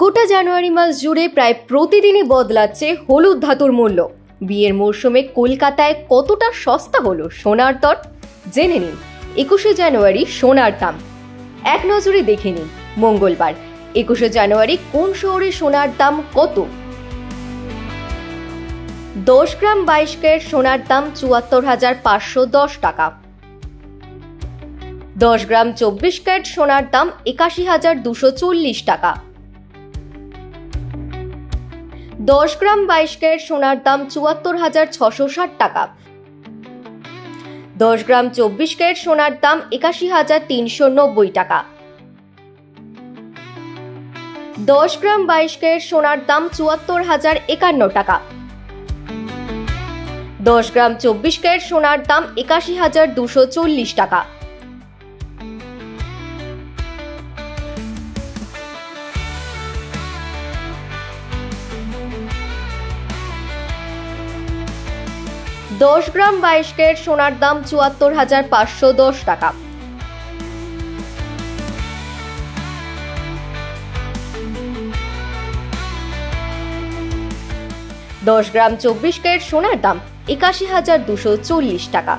গোটা জানুয়ারি মাস জুড়ে প্রায় প্রতিদিনই বদলাচ্ছে হলুদ ধাতুর মূল্য। বিয়ের মরশুমে কলকাতায় কতটা সস্তা হলো সোনার দর জেনে নিন। 21শে জানুয়ারি সোনার দাম এক নজরে দেখে নিন। মঙ্গলবার 21শে জানুয়ারি কোন শহরে সোনার দাম কত? 10 গ্রাম 22 ক্যারেট সোনার দাম ৭৪,৫১০ টাকা। 10 গ্রাম 24 ক্যারেট সোনার দাম ৮১,২৪০ টাকা। 10 গ্রাম 22 ক্যারেট সোনার দাম ৭৪,৬৬০ টাকা। 10 গ্রাম 24 ক্যারেট সোনার দাম ৮১,৩৯০ টাকা। 10 গ্রাম 22 ক্যারেট সোনার দাম ৭৪,০৫১ টাকা। 10 গ্রাম 24 ক্যারেট সোনার দাম ৮১,২৪০ টাকা। 10 গ্রাম 22 ক্যারেট সোনার দাম ৭৪,৫১০ টাকা। 10 গ্রাম 24 ক্যারেট সোনার দাম ৮১,২৪০ টাকা।